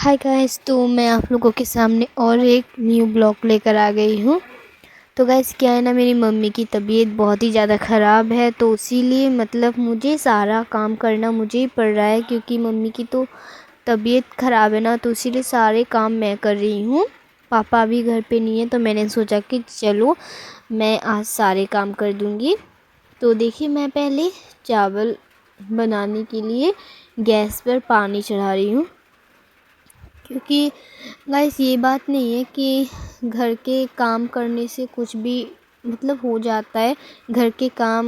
Hi guys, तो मैं आप लोगों के सामने और एक न्यू ब्लॉग लेकर आ गई हूँ। तो गाइस क्या है ना, मेरी मम्मी की तबीयत बहुत ही ज़्यादा ख़राब है, तो इसीलिए मतलब मुझे सारा काम करना मुझे ही पड़ रहा है, क्योंकि मम्मी की तो तबीयत ख़राब है ना, तो इसीलिए सारे काम मैं कर रही हूँ। पापा अभी घर पे नहीं है, तो मैंने सोचा कि चलो मैं आज सारे काम कर दूँगी। तो देखिए, मैं पहले चावल बनाने के लिए गैस पर पानी चढ़ा रही हूँ, क्योंकि गाइस ये बात नहीं है कि घर के काम करने से कुछ भी मतलब हो जाता है। घर के काम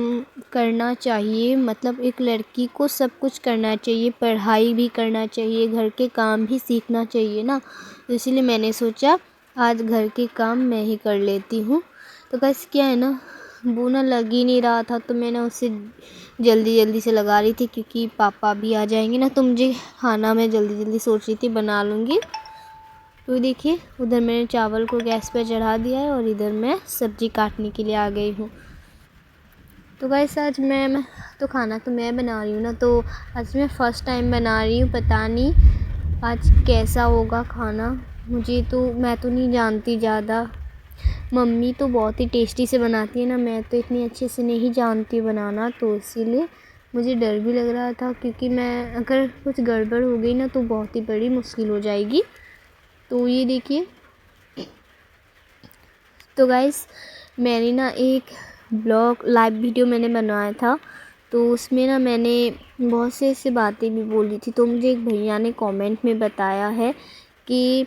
करना चाहिए, मतलब एक लड़की को सब कुछ करना चाहिए, पढ़ाई भी करना चाहिए, घर के काम भी सीखना चाहिए ना। तो इसीलिए मैंने सोचा आज घर के काम मैं ही कर लेती हूँ। तो गाइस क्या है ना, वो ना लग ही नहीं रहा था, तो मैंने उसे जल्दी जल्दी से लगा रही थी, क्योंकि पापा भी आ जाएंगे ना, तो मुझे खाना मैं जल्दी जल्दी सोच रही थी बना लूँगी। तो देखिए, उधर मैंने चावल को गैस पे चढ़ा दिया है और इधर मैं सब्ज़ी काटने के लिए आ गई हूँ। तो गाइस आज मैं तो खाना तो मैं बना रही हूँ ना, तो आज मैं फ़र्स्ट टाइम बना रही हूँ। पता नहीं आज कैसा होगा खाना, मैं तो नहीं जानती ज़्यादा। मम्मी तो बहुत ही टेस्टी से बनाती है ना, मैं तो इतनी अच्छे से नहीं जानती बनाना, तो इसीलिए मुझे डर भी लग रहा था, क्योंकि मैं अगर कुछ गड़बड़ हो गई ना तो बहुत ही बड़ी मुश्किल हो जाएगी। तो ये देखिए, तो गाइस मैंने ना एक ब्लॉग लाइव वीडियो मैंने बनवाया था, तो उसमें ना मैंने बहुत से ऐसी बातें भी बोली थी। तो मुझे एक भैया ने कमेंट में बताया है कि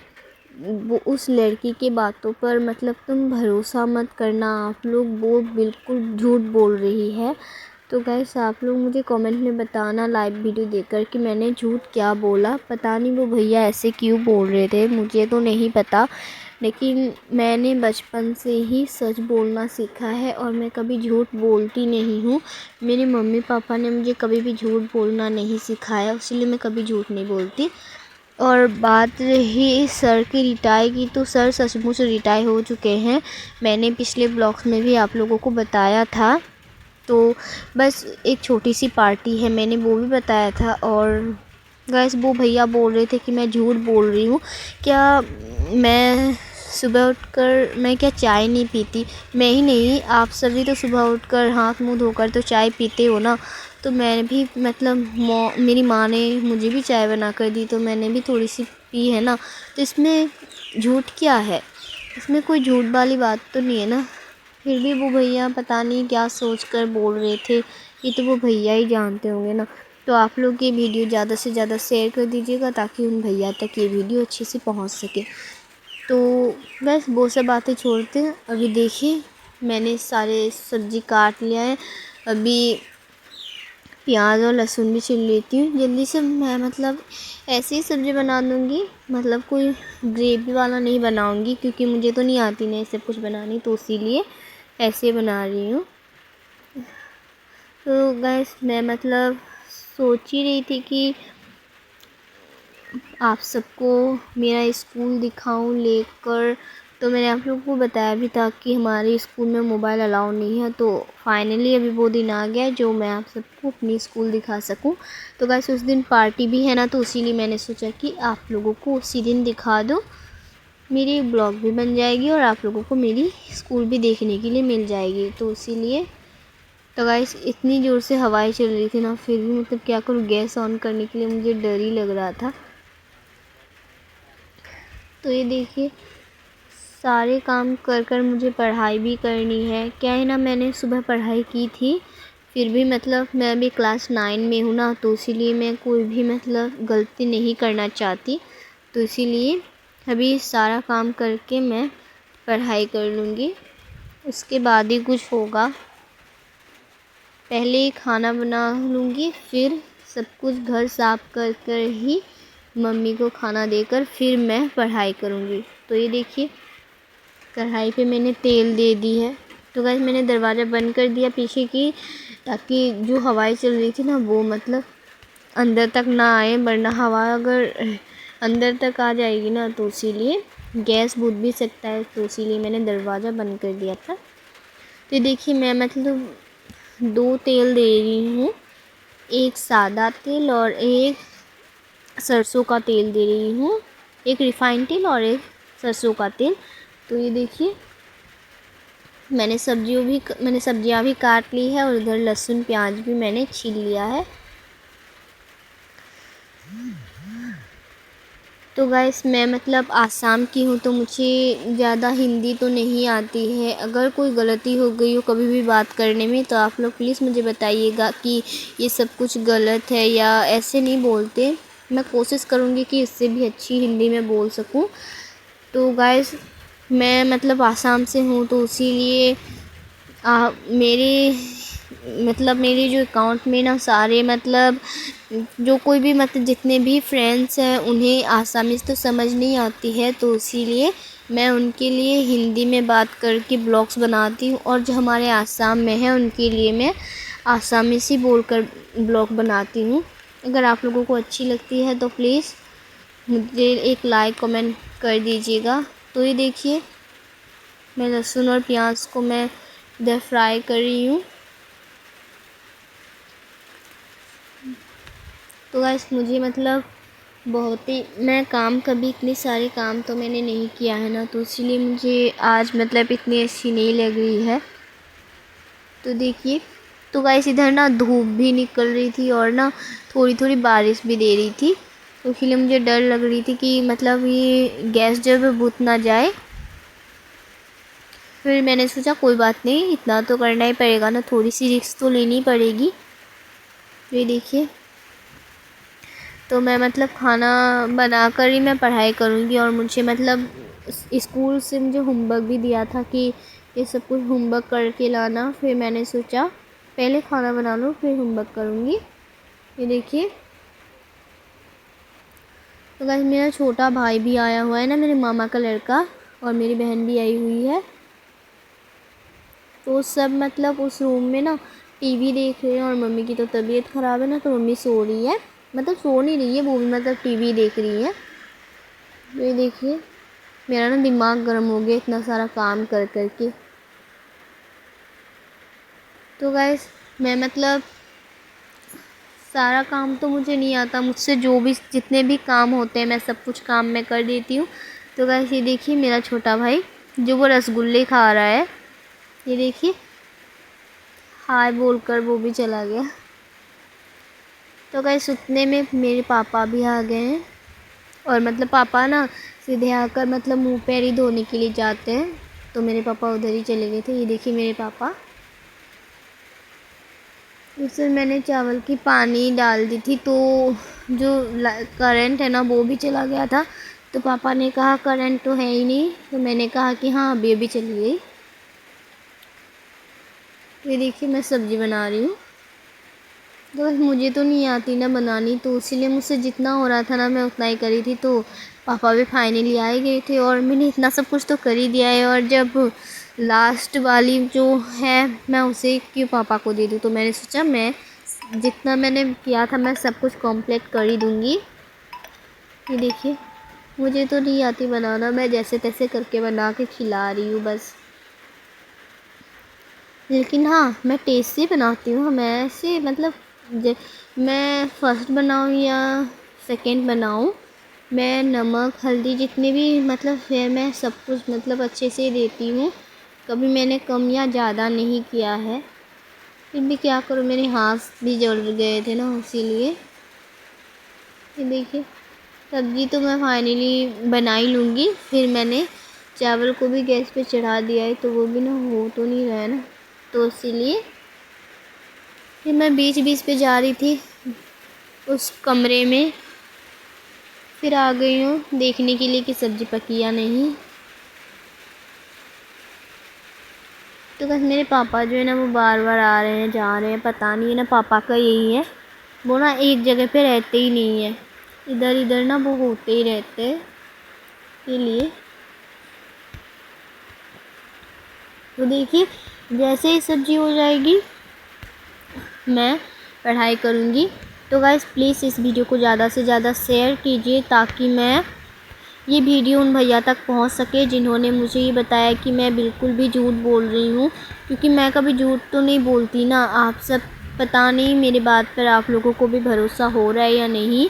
वो उस लड़की के बातों पर मतलब तुम भरोसा मत करना, आप लोग वो बिल्कुल झूठ बोल रही है। तो गाइस आप लोग मुझे कमेंट में बताना लाइव वीडियो देखकर कि मैंने झूठ क्या बोला। पता नहीं वो भैया ऐसे क्यों बोल रहे थे, मुझे तो नहीं पता, लेकिन मैंने बचपन से ही सच बोलना सीखा है और मैं कभी झूठ बोलती नहीं हूँ। मेरे मम्मी पापा ने मुझे कभी भी झूठ बोलना नहीं सिखाया, इसलिए मैं कभी झूठ नहीं बोलती। और बात रही सर की रिटाई की, तो सर सचमुच रिटाई हो चुके हैं। मैंने पिछले ब्लॉग्स में भी आप लोगों को बताया था, तो बस एक छोटी सी पार्टी है, मैंने वो भी बताया था। और गाइस वो भैया बोल रहे थे कि मैं झूठ बोल रही हूँ क्या, मैं सुबह उठकर मैं क्या चाय नहीं पीती? मैं ही नहीं, आप सभी तो सुबह उठकर हाथ मुंह धोकर तो चाय पीते हो ना। तो मैं भी मतलब मेरी माँ ने मुझे भी चाय बना कर दी, तो मैंने भी थोड़ी सी पी है ना। तो इसमें झूठ क्या है? इसमें कोई झूठ वाली बात तो नहीं है ना। फिर भी वो भैया पता नहीं क्या सोचकर बोल रहे थे, ये तो वो भैया ही जानते होंगे ना। तो आप लोग ये वीडियो ज़्यादा से ज़्यादा शेयर कर दीजिएगा, ताकि उन भैया तक ये वीडियो अच्छे से पहुंच सके। तो बस वो सब बातें छोड़ते हैं, अभी देखिए मैंने सारे सब्ज़ी काट लिया है। अभी प्याज और लहसुन भी छील लेती हूँ जल्दी से। मैं मतलब ऐसे ही सब्ज़ी बना दूँगी, मतलब कोई ग्रेवी वाला नहीं बनाऊँगी, क्योंकि मुझे तो नहीं आती ना ये सब कुछ बनानी, तो इसीलिए ऐसे बना रही हूँ। तो गाइस मैं मतलब सोच ही रही थी कि आप सबको मेरा स्कूल दिखाऊं लेकर। तो मैंने आप लोगों को बताया भी था कि हमारे स्कूल में मोबाइल अलाउ नहीं है, तो फाइनली अभी वो दिन आ गया जो मैं आप सबको अपनी स्कूल दिखा सकूं। तो गाइस उस दिन पार्टी भी है ना, तो इसीलिए मैंने सोचा कि आप लोगों को उसी दिन दिखा दूं, मेरी ब्लॉग भी बन जाएगी और आप लोगों को मेरी स्कूल भी देखने के लिए मिल जाएगी, तो इसीलिए। तो गाइस इतनी ज़ोर से हवाएं चल रही थी ना, फिर भी मतलब क्या करूँ, गैस ऑन करने के लिए मुझे डर ही लग रहा था। तो ये देखिए, सारे काम कर कर मुझे पढ़ाई भी करनी है। क्या है ना, मैंने सुबह पढ़ाई की थी, फिर भी मतलब मैं अभी क्लास 9 में हूँ ना, तो इसीलिए मैं कोई भी मतलब गलती नहीं करना चाहती। तो इसीलिए अभी सारा काम करके मैं पढ़ाई कर लूँगी, उसके बाद ही कुछ होगा। पहले खाना बना लूँगी, फिर सब कुछ घर साफ़ कर कर ही मम्मी को खाना देकर फिर मैं पढ़ाई करूँगी। तो ये देखिए, कढ़ाई पे मैंने तेल दे दी है। तो गाइस मैंने दरवाज़ा बंद कर दिया पीछे की, ताकि जो हवाएं चल रही थी ना वो मतलब अंदर तक ना आए, वरना हवा अगर अंदर तक आ जाएगी ना तो इसीलिए गैस बुझ भी सकता है, तो इसीलिए मैंने दरवाज़ा बंद कर दिया था। तो देखिए मैं मतलब 2 तेल दे रही हूँ, एक सादा तेल और एक सरसों का तेल दे रही हूँ। एक रिफाइंड तेल और एक सरसों का तेल। तो ये देखिए मैंने सब्जियां भी काट ली है और इधर लहसुन प्याज भी मैंने छील लिया है। तो गाइस मैं मतलब आसाम की हूँ तो मुझे ज़्यादा हिंदी तो नहीं आती है। अगर कोई गलती हो गई हो कभी भी बात करने में तो आप लोग प्लीज़ मुझे बताइएगा कि ये सब कुछ गलत है या ऐसे नहीं बोलते। मैं कोशिश करूँगी कि इससे भी अच्छी हिंदी में बोल सकूँ। तो गाइस मैं मतलब आसाम से हूँ तो इसीलिए मेरे जो अकाउंट में ना सारे मतलब जो कोई भी मतलब जितने भी फ्रेंड्स हैं उन्हें आसामीज़ तो समझ नहीं आती है, तो इसीलिए मैं उनके लिए हिंदी में बात करके ब्लॉग्स बनाती हूँ और जो हमारे आसाम में है उनके लिए मैं आसामीज़ ही बोलकर ब्लॉग बनाती हूँ। अगर आप लोगों को अच्छी लगती है तो प्लीज़ मुझे एक लाइक कमेंट कर दीजिएगा। तो ये देखिए मैं लहसुन और प्याज को मैं इधर फ्राई कर रही हूँ। तो गाइस मुझे मतलब बहुत ही मैं काम कभी इतने सारे काम तो मैंने नहीं किया है ना, तो इसीलिए मुझे आज मतलब इतनी अच्छी नहीं लग रही है। तो देखिए तो गाइस इधर ना धूप भी निकल रही थी और ना थोड़ी थोड़ी बारिश भी दे रही थी, तो इसलिए मुझे डर लग रही थी कि मतलब ये गैस जब बुझ ना जाए। फिर मैंने सोचा कोई बात नहीं, इतना तो करना ही पड़ेगा ना, थोड़ी सी रिस्क तो लेनी पड़ेगी। ये देखिए तो मैं मतलब खाना बना कर ही मैं पढ़ाई करूँगी और मुझे मतलब स्कूल से मुझे होमवर्क भी दिया था कि ये सब कुछ होमवर्क करके लाना। फिर मैंने सोचा पहले खाना बना लूँ फिर होमवर्क करूँगी। ये देखिए तो गाइस मेरा छोटा भाई भी आया हुआ है ना, मेरे मामा का लड़का, और मेरी बहन भी आई हुई है। तो सब मतलब उस रूम में ना टीवी देख रहे हैं और मम्मी की तो तबीयत ख़राब है ना, तो मम्मी सो रही है, मतलब सो नहीं रही है वो भी, मतलब टीवी देख रही है। ये देखिए मेरा ना दिमाग गर्म हो गया इतना सारा काम कर कर के। तो गाइस मैं मतलब सारा काम तो मुझे नहीं आता, मुझसे जो भी जितने भी काम होते हैं मैं सब कुछ काम मैं कर देती हूँ। तो गाइस ये देखिए मेरा छोटा भाई जो वो रसगुल्ले खा रहा है, ये देखिए हाय बोलकर वो भी चला गया। तो गाइस उतने में मेरे पापा भी आ गए हैं और मतलब पापा ना सीधे आकर मतलब मुंह पैर ही धोने के लिए जाते हैं, तो मेरे पापा उधर ही चले गए थे। ये देखिए मेरे पापा, उसमें मैंने चावल की पानी डाल दी थी तो जो करंट है ना वो भी चला गया था। तो पापा ने कहा करंट तो है ही नहीं, तो मैंने कहा कि हाँ अभी चली गई। ये देखिए मैं सब्ज़ी बना रही हूँ। तो मुझे तो नहीं आती ना बनानी, तो इसीलिए मुझसे जितना हो रहा था ना मैं उतना ही करी थी। तो पापा भी फाइनली आए गए थे और मैंने इतना सब कुछ तो कर ही दिया है, और जब लास्ट वाली जो है मैं उसे क्यों पापा को दे दूँ, तो मैंने सोचा मैं जितना मैंने किया था मैं सब कुछ कंप्लीट कर ही दूँगी। ये देखिए मुझे तो नहीं आती बनाना, मैं जैसे तैसे करके बना के खिला रही हूँ बस। लेकिन हाँ मैं टेस्टी बनाती हूँ, मैं ऐसे मतलब मैं फर्स्ट बनाऊँ या सेकंड बनाऊँ, मैं नमक हल्दी जितने भी मतलब है मैं सब कुछ मतलब अच्छे से देती हूँ, कभी मैंने कम या ज़्यादा नहीं किया है। फिर भी क्या करूँ मेरे हाथ भी जल गए थे ना, इसीलिए। ये देखिए सब्ज़ी तो मैं फाइनली बना ही लूँगी। फिर मैंने चावल को भी गैस पे चढ़ा दिया है, तो वो भी ना हो तो नहीं रहा है ना, तो इसीलिए फिर मैं बीच बीच पे जा रही थी उस कमरे में, फिर आ गई हूँ देखने के लिए कि सब्ज़ी पकी या नहीं। तो बस मेरे पापा जो है ना वो बार बार आ रहे हैं जा रहे हैं, पता नहीं है ना पापा का यही है, वो ना एक जगह पे रहते ही नहीं है, इधर इधर ना वो होते ही रहते हैं, इसलिए। तो देखिए जैसे ही सब्ज़ी हो जाएगी मैं पढ़ाई करूँगी। तो गाइस प्लीज़ इस वीडियो को ज़्यादा से ज़्यादा शेयर कीजिए ताकि मैं ये वीडियो उन भैया तक पहुंच सके जिन्होंने मुझे ये बताया कि मैं बिल्कुल भी झूठ बोल रही हूँ, क्योंकि मैं कभी झूठ तो नहीं बोलती ना। आप सब पता नहीं मेरी बात पर आप लोगों को भी भरोसा हो रहा है या नहीं,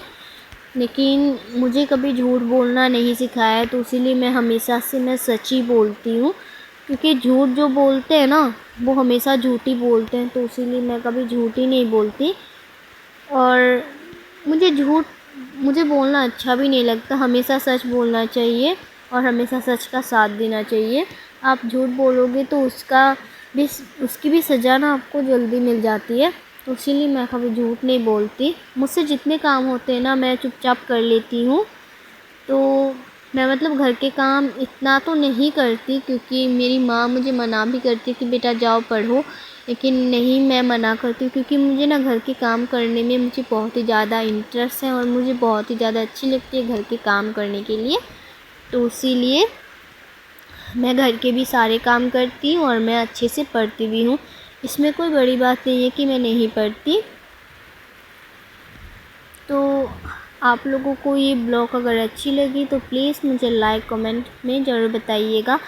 लेकिन मुझे कभी झूठ बोलना नहीं सिखाया है, तो इसीलिए मैं हमेशा से मैं सच ही बोलती हूँ, क्योंकि झूठ जो बोलते हैं ना वो हमेशा झूठ ही बोलते हैं, तो इसीलिए मैं कभी झूठ ही नहीं बोलती। और मुझे बोलना अच्छा भी नहीं लगता, हमेशा सच बोलना चाहिए और हमेशा सच का साथ देना चाहिए। आप झूठ बोलोगे तो उसकी भी सज़ा ना आपको जल्दी मिल जाती है, तो इसीलिए मैं कभी झूठ नहीं बोलती। मुझसे जितने काम होते हैं ना मैं चुपचाप कर लेती हूँ। तो मैं मतलब घर के काम इतना तो नहीं करती, क्योंकि मेरी माँ मुझे मना भी करती है कि बेटा जाओ पढ़ो, लेकिन नहीं, मैं मना करती हूँ क्योंकि मुझे ना घर के काम करने में मुझे बहुत ही ज़्यादा इंटरेस्ट है और मुझे बहुत ही ज़्यादा अच्छी लगती है घर के काम करने के लिए। तो इसीलिए मैं घर के भी सारे काम करती हूँ और मैं अच्छे से पढ़ती भी हूँ। इसमें कोई बड़ी बात नहीं है कि मैं नहीं पढ़ती। तो आप लोगों को ये ब्लॉग अगर अच्छी लगी तो प्लीज़ मुझे लाइक कमेंट में ज़रूर बताइएगा।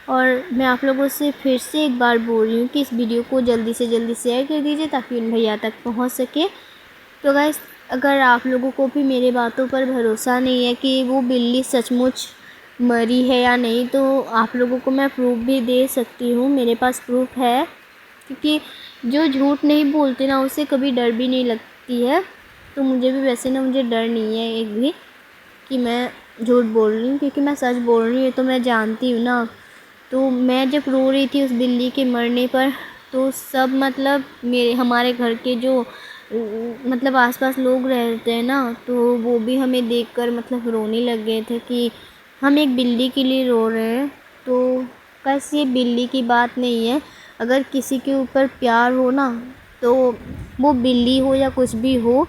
और मैं आप लोगों से फिर से एक बार बोल रही हूँ कि इस वीडियो को जल्दी से जल्दी शेयर कर दीजिए ताकि उन भैया तक पहुँच सके। तो गाइस, अगर आप लोगों को भी मेरे बातों पर भरोसा नहीं है कि वो बिल्ली सचमुच मरी है या नहीं, तो आप लोगों को मैं प्रूफ भी दे सकती हूँ। मेरे पास प्रूफ है, क्योंकि जो झूठ नहीं बोलते ना उसे कभी डर भी नहीं लगती है। तो मुझे भी वैसे ना मुझे डर नहीं है एक भी कि मैं झूठ बोल रही हूँ, क्योंकि मैं सच बोल रही हूँ, ये तो मैं जानती हूँ ना। तो मैं जब रो रही थी उस बिल्ली के मरने पर, तो सब मतलब हमारे घर के जो मतलब आसपास लोग रहते हैं ना, तो वो भी हमें देखकर मतलब रोने लग गए थे कि हम एक बिल्ली के लिए रो रहे हैं। तो बस ये बिल्ली की बात नहीं है, अगर किसी के ऊपर प्यार हो ना, तो वो बिल्ली हो या कुछ भी हो,